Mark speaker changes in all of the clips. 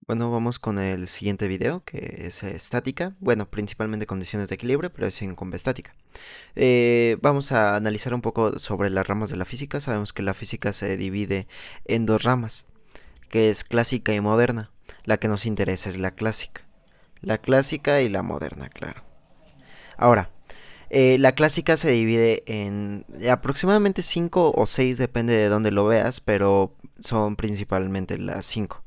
Speaker 1: Bueno, vamos con el siguiente video, que es estática. Bueno, principalmente condiciones de equilibrio, pero es en comba estática. Vamos a analizar un poco sobre las ramas de la física. Sabemos que la física se divide en dos ramas, que es clásica y moderna. La que nos interesa es la clásica. La clásica y la moderna, claro. Ahora, la clásica se divide en aproximadamente 5 o 6, depende de dónde lo veas, pero son principalmente las 5.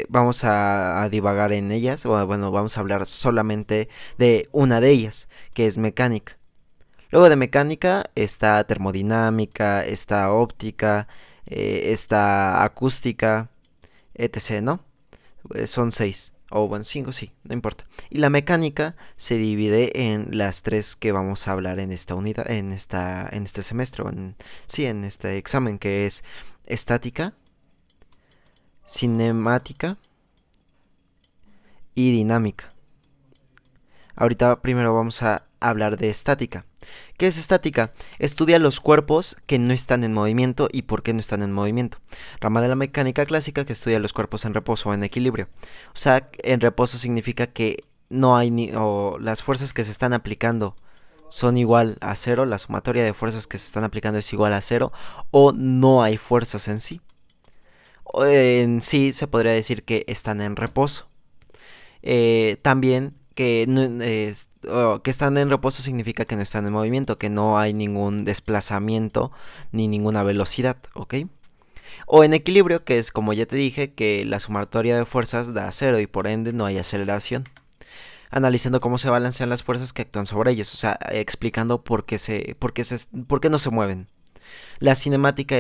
Speaker 1: Vamos a divagar en ellas, o bueno, vamos a hablar solamente de una de ellas, que es mecánica. Luego de mecánica está termodinámica, está óptica, está acústica, etc., ¿no? Son 6, o bueno, 5, sí, no importa. Y la mecánica se divide en las tres que vamos a hablar en esta unidad, en este semestre, sí, en este examen, que es estática, cinemática y dinámica. Ahorita primero vamos a hablar de estática. ¿Qué es estática? Estudia los cuerpos que no están en movimiento y por qué no están en movimiento. Rama de la mecánica clásica que estudia los cuerpos en reposo o en equilibrio. O sea, en reposo significa que no hay o las fuerzas que se están aplicando son igual a cero, la sumatoria de fuerzas que se están aplicando es igual a cero, o no hay fuerzas en sí. En sí se podría decir que están en reposo. También que, que están en reposo significa que no están en movimiento, que no hay ningún desplazamiento ni ninguna velocidad, ¿ok? O en equilibrio, que es como ya te dije, que la sumatoria de fuerzas da cero y por ende no hay aceleración. Analizando cómo se balancean las fuerzas que actúan sobre ellas, o sea, explicando por qué no se mueven. La cinemática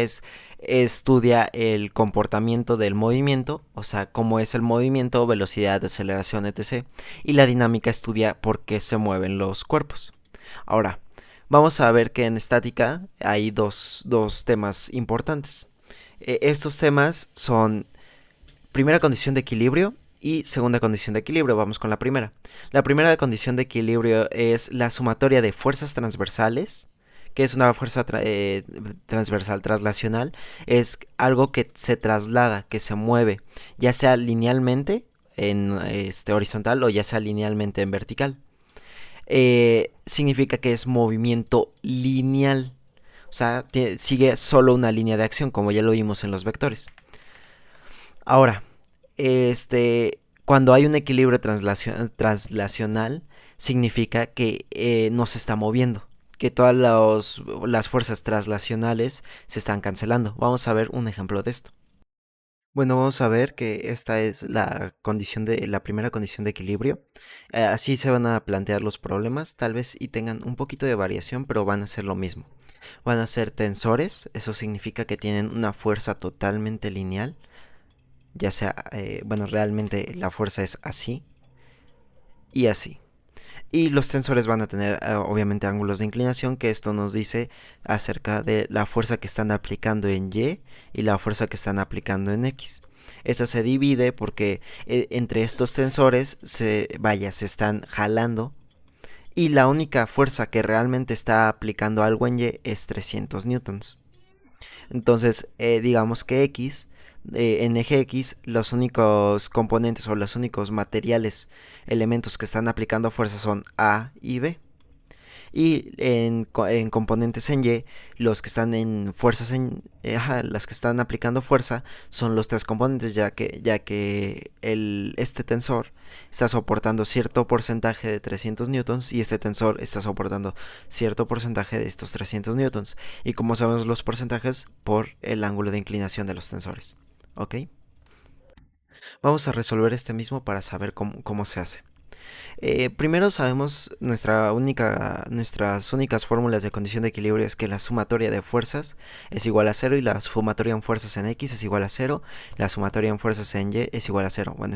Speaker 1: estudia el comportamiento del movimiento, o sea, cómo es el movimiento, velocidad, aceleración, etc. Y la dinámica estudia por qué se mueven los cuerpos. Ahora, vamos a ver que en estática hay dos temas importantes. Estos temas son primera condición de equilibrio y segunda condición de equilibrio. Vamos con la primera. La primera condición de equilibrio es la sumatoria de fuerzas transversales, que es una fuerza transversal traslacional. Es algo que se traslada, que se mueve, ya sea linealmente en horizontal o ya sea linealmente en vertical. Significa que es movimiento lineal. O sea, sigue solo una línea de acción, como ya lo vimos en los vectores. Ahora, cuando hay un equilibrio translacional, significa que no se está moviendo, que todas las fuerzas translacionales se están cancelando. Vamos a ver un ejemplo de esto. Bueno, vamos a ver que esta es la primera condición de equilibrio. Así se van a plantear los problemas, tal vez y tengan un poquito de variación, pero van a ser lo mismo. Van a ser tensores, eso significa que tienen una fuerza totalmente lineal, ya sea, bueno, realmente la fuerza es así y así. Y los tensores van a tener obviamente ángulos de inclinación, que esto nos dice acerca de la fuerza que están aplicando en y la fuerza que están aplicando en X. Esta se divide porque entre estos tensores se están jalando y la única fuerza que realmente está aplicando algo en Y es 300 newtons. Entonces, digamos que en eje X, los únicos componentes o los únicos materiales, elementos que están aplicando fuerza son A y B. Y en componentes en Y, los que están en fuerzas las que están aplicando fuerza son los tres componentes, ya que este tensor está soportando cierto porcentaje de 300 newtons y este tensor está soportando cierto porcentaje de estos 300 newtons. Y como sabemos los porcentajes por el ángulo de inclinación de los tensores. ¿Ok? Vamos a resolver este mismo para saber cómo se hace. Primero sabemos nuestras únicas fórmulas de condición de equilibrio es que la sumatoria de fuerzas es igual a cero y la sumatoria en fuerzas en X es igual a cero, la sumatoria en fuerzas en Y es igual a cero. Bueno,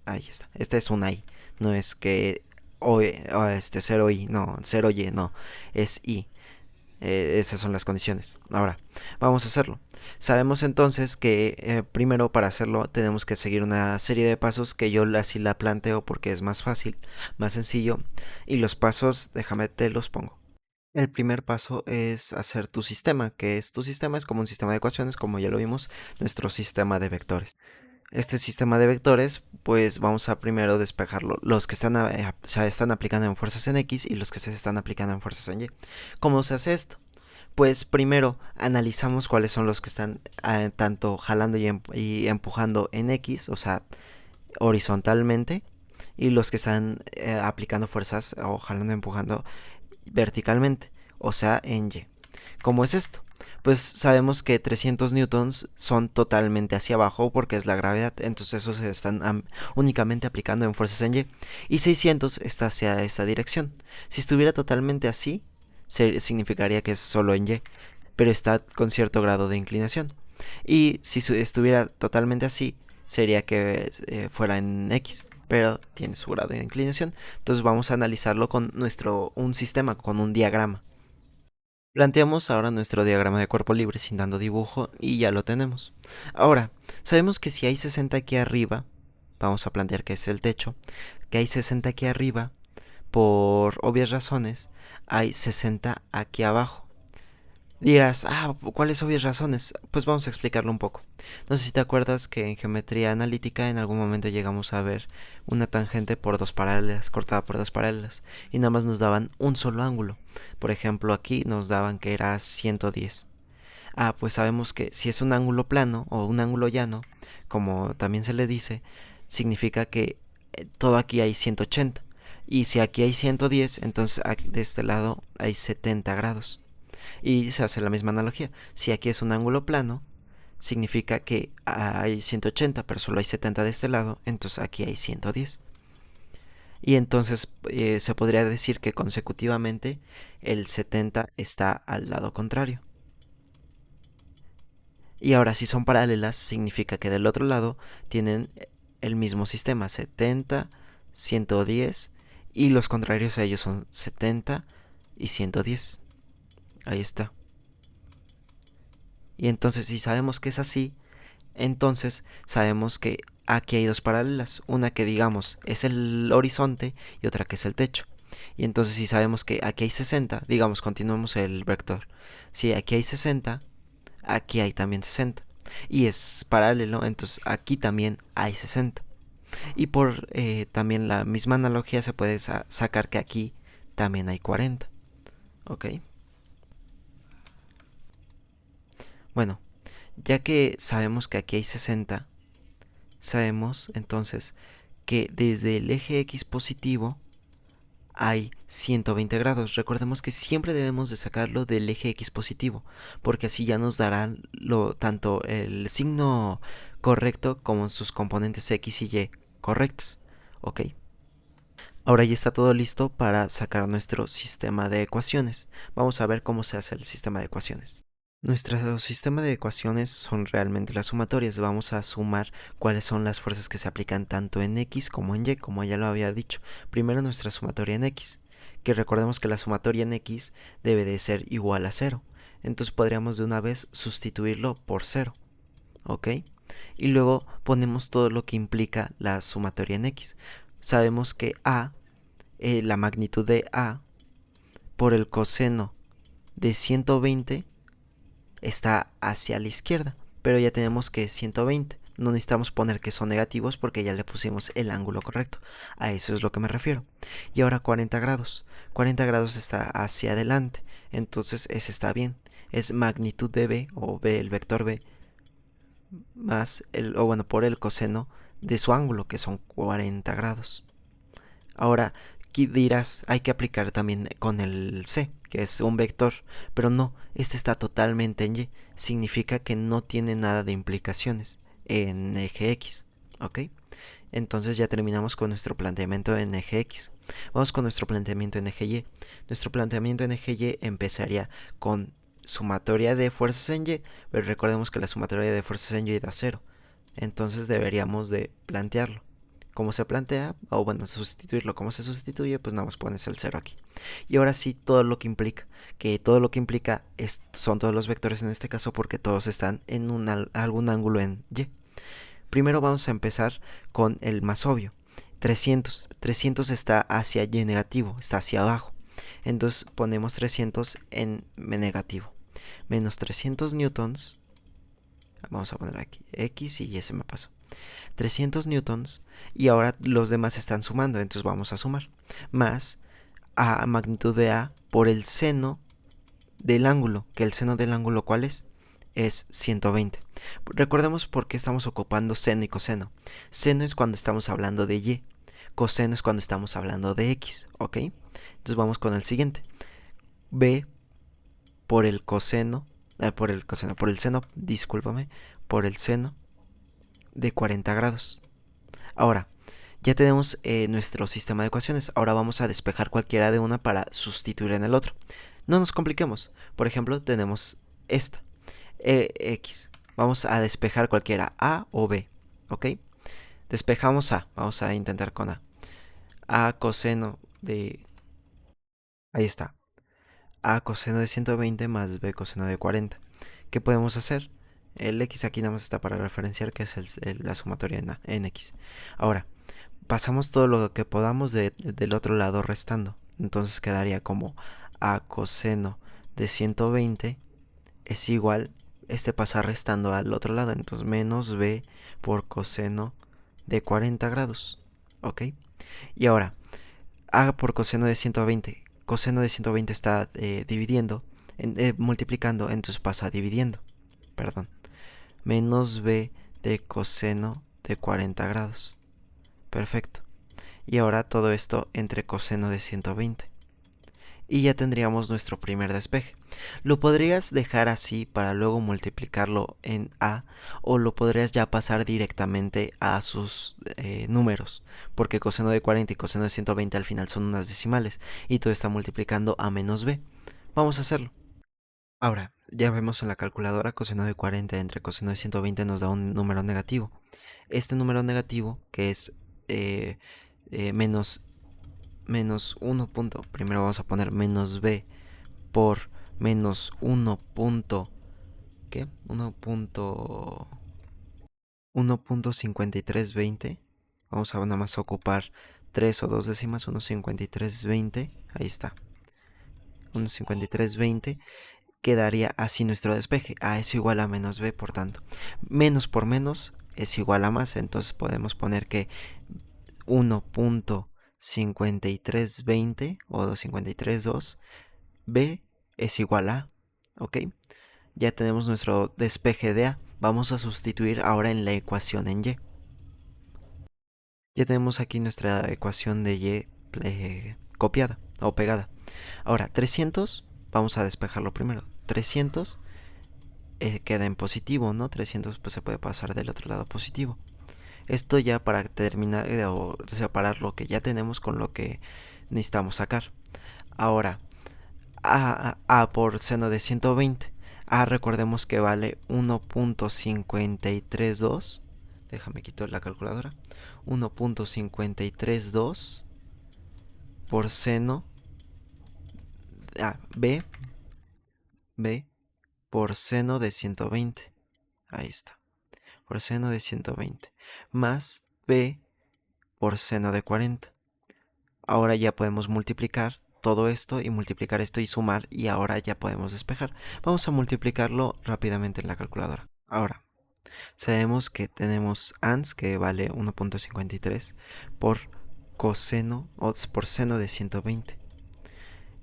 Speaker 1: ahí está. Este es un I, no es que o 0 Y, no, 0 Y, no, es I. Esas son las condiciones. Ahora, vamos a hacerlo. Sabemos entonces que primero para hacerlo tenemos que seguir una serie de pasos que yo así la planteo porque es más fácil, más sencillo. Y los pasos, déjame te los pongo. El primer paso es hacer tu sistema, que es tu sistema, es como un sistema de ecuaciones, como ya lo vimos, nuestro sistema de vectores. Este sistema de vectores, pues vamos a primero despejarlo, los que se están aplicando en fuerzas en X y los que se están aplicando en fuerzas en Y. ¿Cómo se hace esto? Pues primero analizamos cuáles son los que están tanto jalando y empujando en X, o sea, horizontalmente, y los que están aplicando fuerzas o jalando y empujando verticalmente, o sea, en Y. ¿Cómo es esto? Pues sabemos que 300 newtons son totalmente hacia abajo porque es la gravedad, entonces esos se están únicamente aplicando en fuerzas en Y 600 está hacia esa dirección. Si estuviera totalmente así, significaría que es solo en Y, pero está con cierto grado de inclinación. Y si estuviera totalmente así, sería que fuera en X, pero tiene su grado de inclinación. Entonces vamos a analizarlo con un sistema, con un diagrama. Planteamos ahora nuestro diagrama de cuerpo libre sin dando dibujo y ya lo tenemos. Ahora, sabemos que si hay 60 aquí arriba, vamos a plantear que es el techo, que hay 60 aquí arriba, por obvias razones, hay 60 aquí abajo. Dirás, ¿cuáles obvias razones? Pues vamos a explicarlo un poco. No sé si te acuerdas que en geometría analítica en algún momento llegamos a ver una tangente por dos paralelas, cortada por dos paralelas, y nada más nos daban un solo ángulo. Por ejemplo, aquí nos daban que era 110. Pues sabemos que si es un ángulo plano o un ángulo llano, como también se le dice, significa que todo aquí hay 180. Y si aquí hay 110, entonces de este lado hay 70 grados. Y se hace la misma analogía. Si aquí es un ángulo plano, significa que hay 180, pero solo hay 70 de este lado, entonces aquí hay 110. Y entonces se podría decir que consecutivamente el 70 está al lado contrario. Y ahora si son paralelas, significa que del otro lado tienen el mismo sistema, 70, 110, y los contrarios a ellos son 70 y 110. Ahí está. Y entonces si sabemos que es así, entonces sabemos que aquí hay dos paralelas, una que digamos es el horizonte y otra que es el techo. Y entonces si sabemos que aquí hay 60, digamos, continuemos el vector. Si aquí hay 60, aquí hay también 60. Y es paralelo, entonces aquí también hay 60. Y por también la misma analogía se puede sacar que aquí también hay 40. ¿Ok? Bueno, ya que sabemos que aquí hay 60, sabemos entonces que desde el eje X positivo hay 120 grados. Recordemos que siempre debemos de sacarlo del eje X positivo, porque así ya nos darán tanto el signo correcto como sus componentes X y Y correctos. ¿Ok? Ahora ya está todo listo para sacar nuestro sistema de ecuaciones. Vamos a ver cómo se hace el sistema de ecuaciones. Nuestro sistema de ecuaciones son realmente las sumatorias. Vamos a sumar cuáles son las fuerzas que se aplican tanto en X como en Y, como ya lo había dicho. Primero nuestra sumatoria en X, que recordemos que la sumatoria en X debe de ser igual a 0. Entonces podríamos de una vez sustituirlo por 0. ¿Ok? Y luego ponemos todo lo que implica la sumatoria en X. Sabemos que la magnitud de A por el coseno de 120 está hacia la izquierda, pero ya tenemos que es 120. No necesitamos poner que son negativos porque ya le pusimos el ángulo correcto. A eso es lo que me refiero. Y ahora 40 grados. 40 grados está hacia adelante. Entonces ese está bien. Es magnitud de B o B, el vector B, más por el coseno de su ángulo, que son 40 grados. Ahora, aquí dirás, hay que aplicar también con el C, que es un vector, pero no, este está totalmente en Y, significa que no tiene nada de implicaciones en eje X, ¿ok? Entonces ya terminamos con nuestro planteamiento en eje X. Vamos con nuestro planteamiento en eje Y. Nuestro planteamiento en eje Y empezaría con sumatoria de fuerzas en Y, pero recordemos que la sumatoria de fuerzas en Y da 0. Entonces deberíamos de plantearlo. ¿Cómo se plantea? O bueno, sustituirlo. ¿Cómo se sustituye? Pues nada más pones el 0 aquí. Y ahora sí, todo lo que implica. Que todo lo que implica son todos los vectores en este caso porque todos están en algún ángulo en Y. Primero vamos a empezar con el más obvio. 300. 300 está hacia Y negativo, está hacia abajo. Entonces ponemos 300 en negativo. Menos 300 newtons. Vamos a poner aquí X y Y se me pasó. 300 newtons y ahora los demás están sumando, entonces vamos a sumar. Más a magnitud de A por el seno del ángulo, que el seno del ángulo ¿cuál es? Es 120. Recordemos por qué estamos ocupando seno y coseno. Seno es cuando estamos hablando de Y, coseno es cuando estamos hablando de X, ¿ok? Entonces vamos con el siguiente. B por el coseno, por el seno, discúlpame, por el seno de 40 grados. Ahora, ya tenemos nuestro sistema de ecuaciones. Ahora vamos a despejar cualquiera de una para sustituir en el otro. No nos compliquemos. Por ejemplo, tenemos esta, X. Vamos a despejar cualquiera, A o B, ¿ok? Despejamos A. Vamos a intentar con A. A coseno de... Ahí está. A coseno de 120 más B coseno de 40. ¿Qué podemos hacer? El X aquí nada más está para referenciar que es la sumatoria en X. Ahora, pasamos todo lo que podamos del otro lado restando. Entonces quedaría como A coseno de 120 es igual, este pasa restando al otro lado, entonces menos B por coseno de 40 grados. ¿Ok? Y ahora, A por coseno de 120. Coseno de 120 está dividiendo, multiplicando, entonces pasa dividiendo. Perdón. Menos B de coseno de 40 grados. Perfecto. Y ahora todo esto entre coseno de 120. Y ya tendríamos nuestro primer despeje. Lo podrías dejar así para luego multiplicarlo en A, o lo podrías ya pasar directamente a sus números, porque coseno de 40 y coseno de 120 al final son unas decimales y todo está multiplicando a menos B. Vamos a hacerlo. Ahora, ya vemos en la calculadora coseno de 40 entre coseno de 120 nos da un número negativo. Este número negativo, que es menos 1 punto, primero vamos a poner menos B por menos 1 punto, ¿qué? 1.5320. Vamos a nada más ocupar 3 o 2 décimas, 1.5320, ahí está. 1.5320 quedaría así nuestro despeje. A es igual a menos B, por tanto. Menos por menos es igual a más, entonces podemos poner que 1.5320 o 253.2 B es igual a, ¿ok? Ya tenemos nuestro despeje de A. Vamos a sustituir ahora en la ecuación en Y. Ya tenemos aquí nuestra ecuación de Y copiada o pegada. Ahora, 300, vamos a despejarlo primero. 300 queda en positivo, ¿no? 300 pues se puede pasar del otro lado positivo. Esto ya para terminar o separar lo que ya tenemos con lo que necesitamos sacar. Ahora, A por seno de 120. A recordemos que vale 1.532. Déjame quitar la calculadora. 1.532 por seno B por seno de 120. Ahí está. Por seno de 120. Más B por seno de 40. Ahora ya podemos multiplicar todo esto y multiplicar esto y sumar, y ahora ya podemos despejar. Vamos a multiplicarlo rápidamente en la calculadora. Ahora, sabemos que tenemos ans que vale 1.53 por coseno o por seno de 120.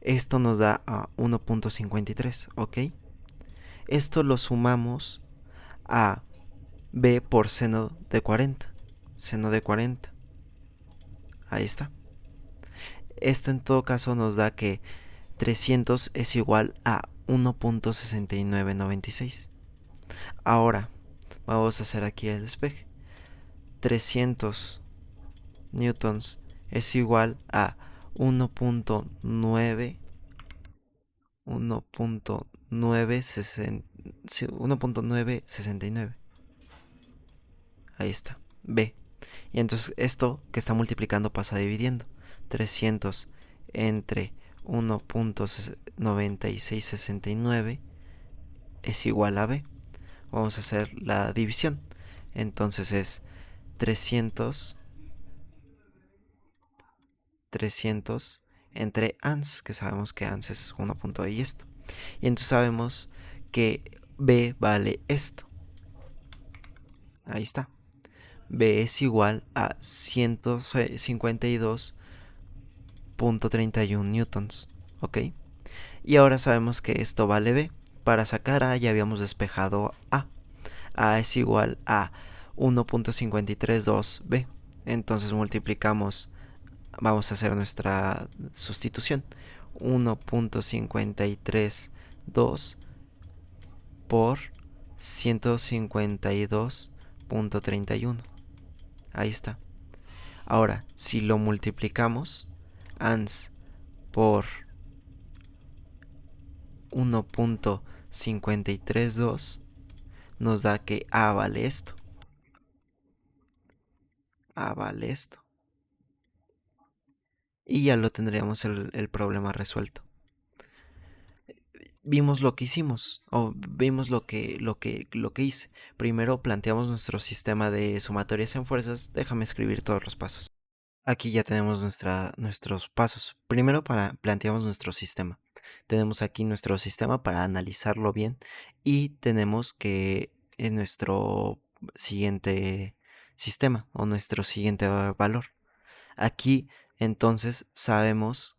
Speaker 1: Esto nos da a 1.53, ¿ok? Esto lo sumamos a b por seno de 40. Seno de 40. Ahí está. Esto en todo caso nos da que 300 es igual a 1.6996. Ahora vamos a hacer aquí el despeje. 300 newtons es igual a 1.969. Ahí está, B. Y entonces esto que está multiplicando pasa dividiendo. 300 entre 1.9669 es igual a B. Vamos a hacer la división. Entonces es 300 entre ans, que sabemos que ans es 1 punto y esto. Y entonces sabemos que B vale esto. Ahí está. B es igual a 152.31 newtons, ¿ok? Y ahora sabemos que esto vale B. Para sacar A ya habíamos despejado A. A es igual a 1.532B. Entonces multiplicamos, vamos a hacer nuestra sustitución. 1.532 por 152.31. Ahí está. Ahora, si lo multiplicamos, ans por 1.532 nos da que A vale esto. A vale esto. Y ya lo tendríamos el problema resuelto. Vimos lo que hicimos, o vimos lo que hice. Primero planteamos nuestro sistema de sumatorias en fuerzas. Déjame escribir todos los pasos. Aquí ya tenemos nuestros pasos. Primero planteamos nuestro sistema. Tenemos aquí nuestro sistema para analizarlo bien y tenemos que en nuestro siguiente sistema o nuestro siguiente valor. Aquí entonces sabemos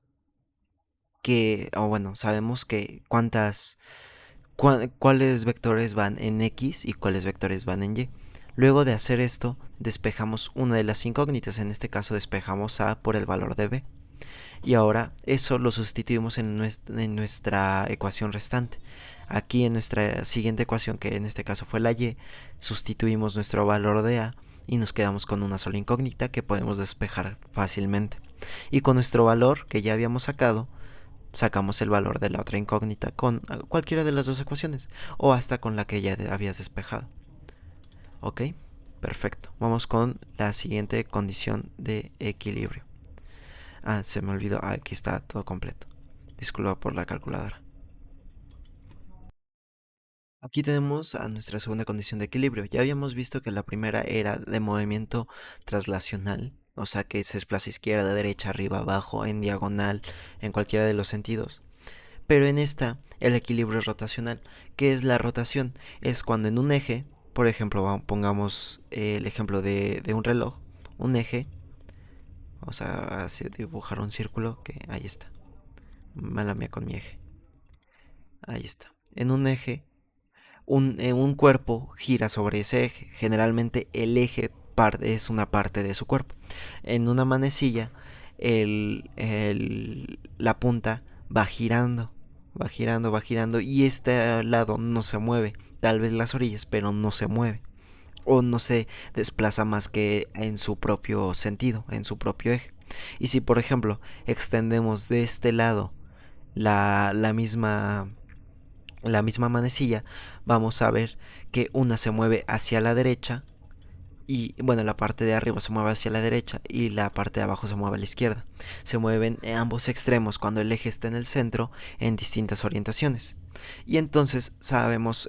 Speaker 1: que cuáles vectores van en X y cuáles vectores van en Y. Luego de hacer esto, despejamos una de las incógnitas, en este caso despejamos A por el valor de B. Y ahora eso lo sustituimos en nuestra ecuación restante. Aquí en nuestra siguiente ecuación, que en este caso fue la Y, sustituimos nuestro valor de A y nos quedamos con una sola incógnita que podemos despejar fácilmente. Y con nuestro valor que ya habíamos sacado, sacamos el valor de la otra incógnita con cualquiera de las dos ecuaciones o hasta con la que ya habías despejado. ¿Ok? Perfecto. Vamos con la siguiente condición de equilibrio. Ah, se me olvidó. Ah, aquí está todo completo. Disculpa por la calculadora. Aquí tenemos a nuestra segunda condición de equilibrio. Ya habíamos visto que la primera era de movimiento traslacional, o sea que se desplaza izquierda, derecha, arriba, abajo, en diagonal, en cualquiera de los sentidos. Pero en esta, el equilibrio es rotacional. ¿Qué es la rotación? Es cuando en un eje, por ejemplo, pongamos el ejemplo de un reloj, un eje, vamos a dibujar un círculo, que ahí está. Mala mía con mi eje. Ahí está. En un eje, un cuerpo gira sobre ese eje. Generalmente el eje es una parte de su cuerpo. En una manecilla, la punta va girando, va girando, va girando y este lado no se mueve. Tal vez las orillas, pero no se mueve. O no se desplaza más que en su propio sentido, en su propio eje. Y si por ejemplo extendemos de este lado la misma manecilla, vamos a ver que una se mueve hacia la derecha y bueno, la parte de arriba se mueve hacia la derecha y la parte de abajo se mueve a la izquierda. Se mueven en ambos extremos cuando el eje está en el centro en distintas orientaciones. Y entonces sabemos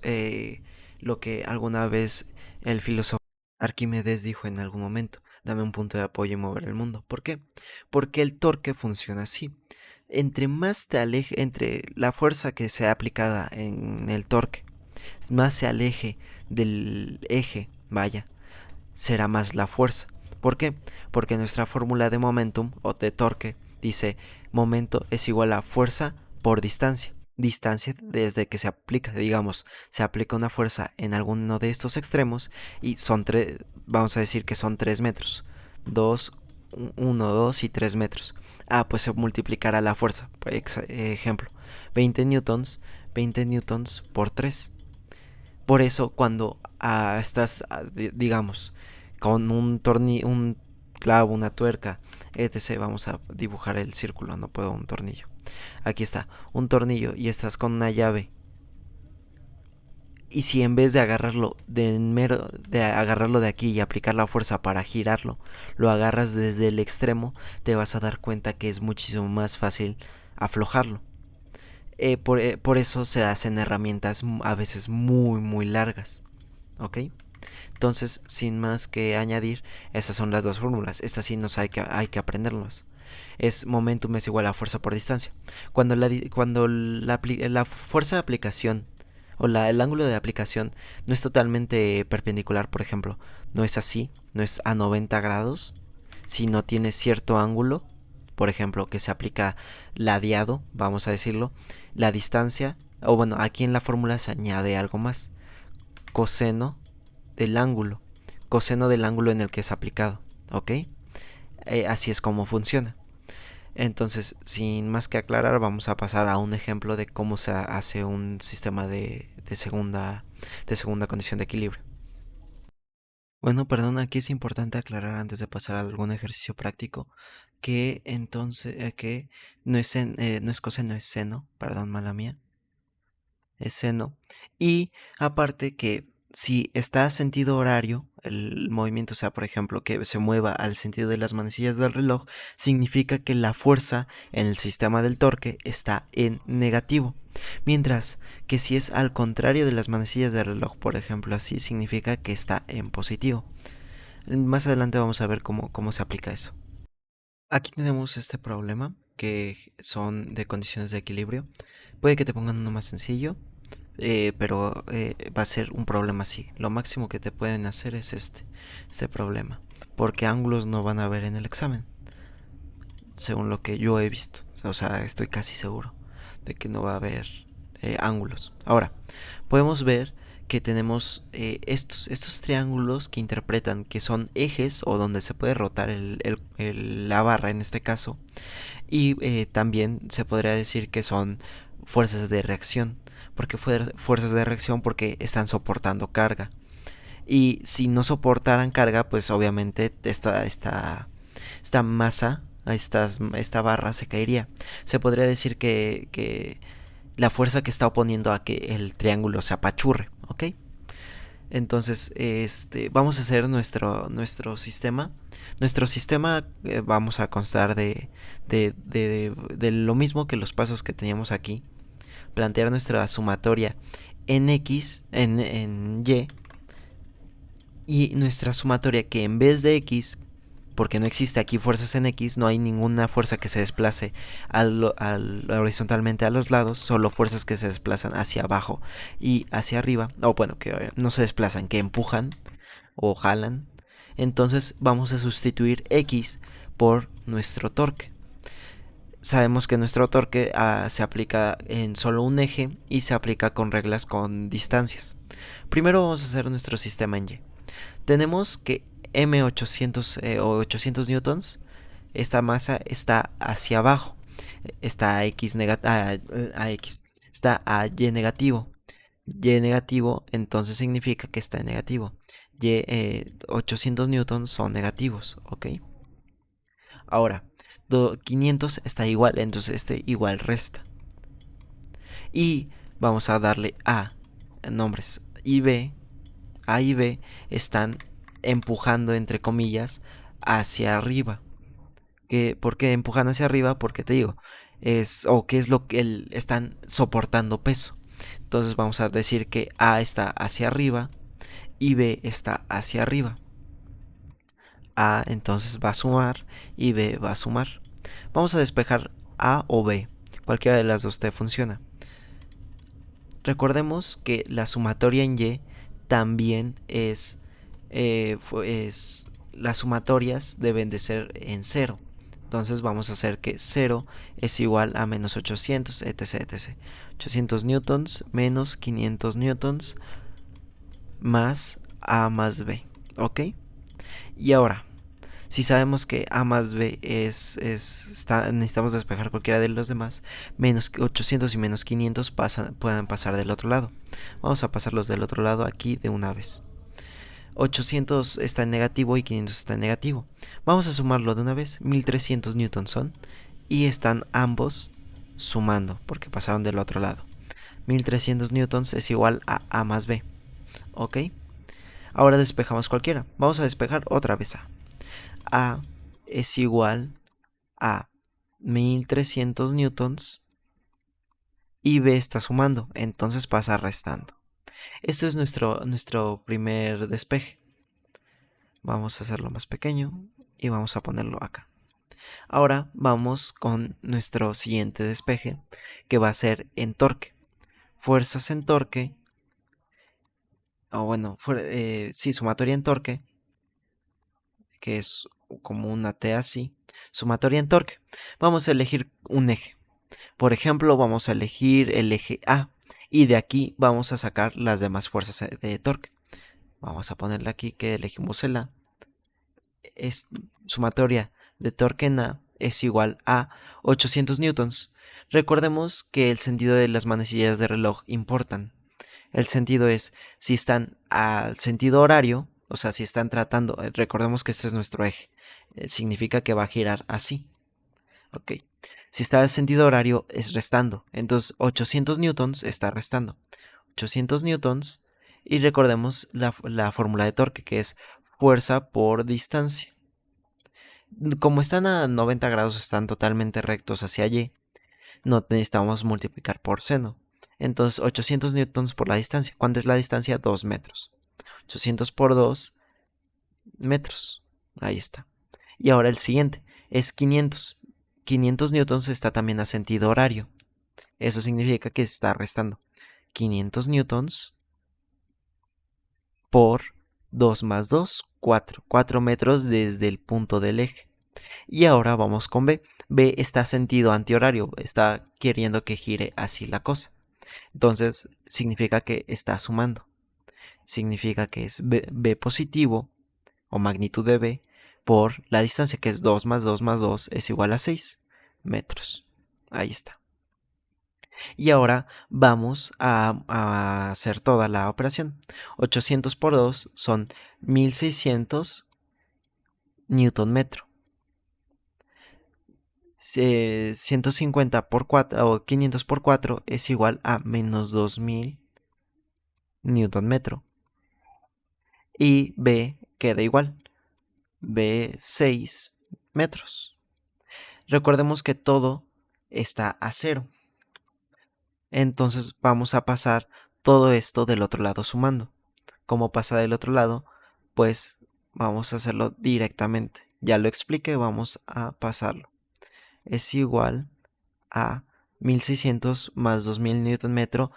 Speaker 1: lo que alguna vez el filósofo Arquímedes dijo en algún momento: dame un punto de apoyo y mover el mundo. ¿Por qué? Porque el torque funciona así. Entre más te aleje, entre la fuerza que sea aplicada en el torque, más se aleje del eje, vaya, será más la fuerza. ¿Por qué? Porque nuestra fórmula de momentum o de torque dice momento es igual a fuerza por distancia. Distancia desde que se aplica, digamos, se aplica una fuerza en alguno de estos extremos y son vamos a decir que son 3 metros. 2, 1, 2 y 3 metros. Ah, pues se multiplicará la fuerza. Por ejemplo, 20 newtons, 20 newtons por 3. Por eso cuando estás, digamos, con un clavo, una tuerca, etc. Vamos a dibujar el círculo, no puedo un tornillo. Aquí está, un tornillo y estás con una llave. Y si en vez de agarrarlo de agarrarlo de aquí y aplicar la fuerza para girarlo, lo agarras desde el extremo, te vas a dar cuenta que es muchísimo más fácil aflojarlo. Por eso se hacen herramientas a veces muy largas. ¿Ok? Entonces, sin más que añadir, esas son las dos fórmulas. Estas sí hay que aprenderlas. Es momentum es igual a fuerza por distancia. Cuando la fuerza de aplicación o el ángulo de aplicación no es totalmente perpendicular, por ejemplo, no es así, no es a 90 grados, si no tiene cierto ángulo, por ejemplo, que se aplica ladeado, vamos a decirlo, la distancia, o bueno, aquí en la fórmula se añade algo más, coseno del ángulo, coseno del ángulo en el que es aplicado, ¿ok? Así es como funciona. Entonces, sin más que aclarar, vamos a pasar a un ejemplo de cómo se hace un sistema de segunda condición de equilibrio. Bueno, perdón, aquí es importante aclarar antes de pasar a algún ejercicio práctico que entonces que no es coseno, es seno, perdón, mala mía, es seno. Y aparte que si está a sentido horario, el movimiento, o sea, por ejemplo, que se mueva al sentido de las manecillas del reloj, significa que la fuerza en el sistema del torque está en negativo. Mientras que si es al contrario de las manecillas del reloj, por ejemplo, así significa que está en positivo. Más adelante vamos a ver cómo se aplica eso. Aquí tenemos este problema que son de condiciones de equilibrio. Puede que te pongan uno más sencillo, pero va a ser un problema así. Lo máximo que te pueden hacer es este problema, porque ángulos no van a haber en el examen, según lo que yo he visto. O sea, estoy casi seguro de que no va a haber ángulos. Ahora, podemos ver que tenemos estos triángulos que interpretan que son ejes o donde se puede rotar la barra en este caso. Y también se podría decir que son fuerzas de reacción. ¿Por qué fuerzas de reacción? Porque están soportando carga. Y si no soportaran carga, pues obviamente esta masa, esta barra se caería. Se podría decir que la fuerza que está oponiendo a que el triángulo se apachurre, ¿ok? Entonces, vamos a hacer nuestro sistema. Nuestro sistema vamos a constar de lo mismo que los pasos que teníamos aquí. Plantear nuestra sumatoria en X, en Y, y nuestra sumatoria que en vez de X, porque no existe aquí fuerzas en X, no hay ninguna fuerza que se desplace horizontalmente a los lados, solo fuerzas que se desplazan hacia abajo y hacia arriba, o bueno, que no se desplazan, que empujan o jalan. Entonces vamos a sustituir X por nuestro torque. Sabemos que nuestro torque se aplica en solo un eje y se aplica con reglas con distancias. Primero vamos a hacer nuestro sistema en Y. Tenemos que M800 o 800 newtons, esta masa está hacia abajo, está a X, está a Y negativo. Y negativo entonces significa que está en negativo. 800 newtons son negativos, ¿ok? Ahora, 500 está igual, entonces este igual resta. Y vamos a darle A, nombres y B. A y B están empujando, entre comillas, hacia arriba. ¿Por qué empujan hacia arriba? Porque te digo, qué es lo que están soportando peso. Entonces vamos a decir que A está hacia arriba y B está hacia arriba. A entonces va a sumar y B va a sumar. Vamos a despejar A o B. Cualquiera de las dos te funciona. Recordemos que la sumatoria en Y también las sumatorias deben de ser en cero. Entonces vamos a hacer que 0 es igual a menos 800, etc, etc. 800 newtons menos 500 newtons más A más B, ¿ok? Y ahora, si sabemos que A más B necesitamos despejar cualquiera de los demás, menos 800 y menos 500 pueden pasar del otro lado. Vamos a pasarlos del otro lado aquí de una vez. 800 está en negativo y 500 está en negativo. Vamos a sumarlo de una vez. 1300 newtons son. Y están ambos sumando porque pasaron del otro lado. 1300 newtons es igual a A más B. ¿Ok? Ahora despejamos cualquiera. Vamos a despejar otra vez A. A es igual a 1300 newtons y B está sumando, entonces pasa restando. Esto es nuestro primer despeje. Vamos a hacerlo más pequeño y vamos a ponerlo acá. Ahora vamos con nuestro siguiente despeje, que va a ser en torque. Fuerzas en torque, o bueno, sí, sumatoria en torque, que es como una T así, sumatoria en torque. Vamos a elegir un eje. Por ejemplo, vamos a elegir el eje A y de aquí vamos a sacar las demás fuerzas de torque. Vamos a ponerle aquí que elegimos el A. Es sumatoria de torque en A es igual a 800 newtons. Recordemos que el sentido de las manecillas de reloj importan. El sentido es si están al sentido horario, o sea, si están tratando, recordemos que este es nuestro eje, significa que va a girar así. Ok. Si está al sentido horario es restando. Entonces 800 newtons está restando. 800 newtons. Y recordemos la fórmula de torque que es fuerza por distancia. Como están a 90 grados, están totalmente rectos hacia allí, no necesitamos multiplicar por seno. Entonces 800 newtons por la distancia. ¿Cuánto es la distancia? 2 metros. 800 por 2 metros. Ahí está. Y ahora el siguiente es 500. 500 newtons está también a sentido horario. Eso significa que se está restando. 500 newtons por 2 más 2, 4. 4 metros desde el punto del eje. Y ahora vamos con B. B está a sentido antihorario. Está queriendo que gire así la cosa. Entonces significa que está sumando. Significa que es B positivo o magnitud de B por la distancia que es 2 más 2 más 2 es igual a 6 metros. Ahí está. Y ahora vamos a hacer toda la operación. 800 por 2 son 1600 newton metro. 150 por 4 o 500 por 4 es igual a menos 2000 newton metro. Y B queda igual. B 6 metros. Recordemos que todo está a cero. Entonces vamos a pasar todo esto del otro lado sumando. Como pasa del otro lado, pues vamos a hacerlo directamente. Ya lo expliqué, vamos a pasarlo. Es igual a 1600 más 2000 newton metro,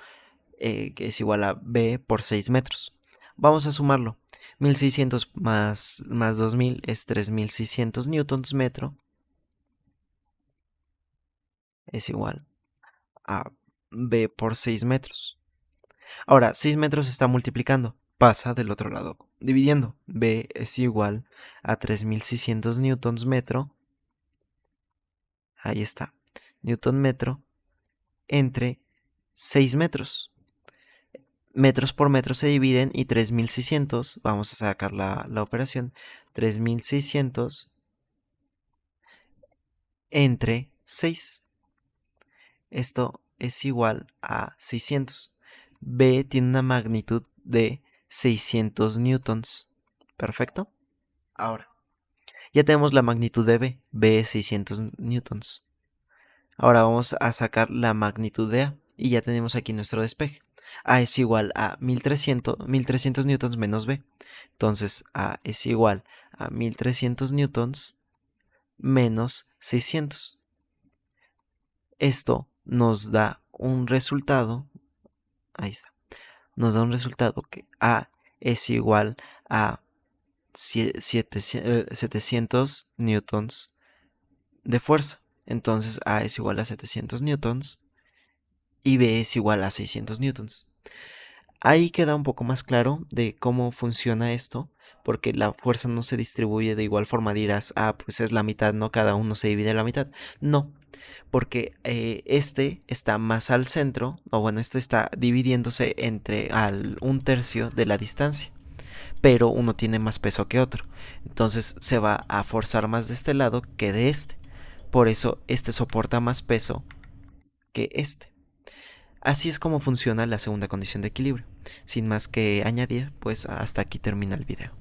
Speaker 1: que es igual a B por 6 metros. Vamos a sumarlo. 1600 más 2000 es 3600 newtons metro. Es igual a B por 6 metros. Ahora, 6 metros se está multiplicando. Pasa del otro lado. Dividiendo. B es igual a 3600 newtons metro. Ahí está. Newton metro entre 6 metros. Metros por metro se dividen y 3600, vamos a sacar la operación, 3600 entre 6. Esto es igual a 600. B tiene una magnitud de 600 newtons. Perfecto. Ahora, ya tenemos la magnitud de B. B es 600 newtons. Ahora vamos a sacar la magnitud de A. Y ya tenemos aquí nuestro despeje. A es igual a 1300 newtons menos B. Entonces A es igual a 1300 newtons menos 600. Esto nos da un resultado. Ahí está. Nos da un resultado que A es igual a 700 newtons de fuerza. Entonces A es igual a 700 newtons y B es igual a 600 newtons. Ahí queda un poco más claro de cómo funciona esto, porque la fuerza no se distribuye de igual forma. Dirás, pues es la mitad, no, cada uno se divide la mitad. No, porque este está más al centro, o bueno, esto está dividiéndose entre un tercio de la distancia, pero uno tiene más peso que otro. Entonces se va a forzar más de este lado que de este. Por eso este soporta más peso que este. Así es como funciona la segunda condición de equilibrio. Sin más que añadir, pues hasta aquí termina el video.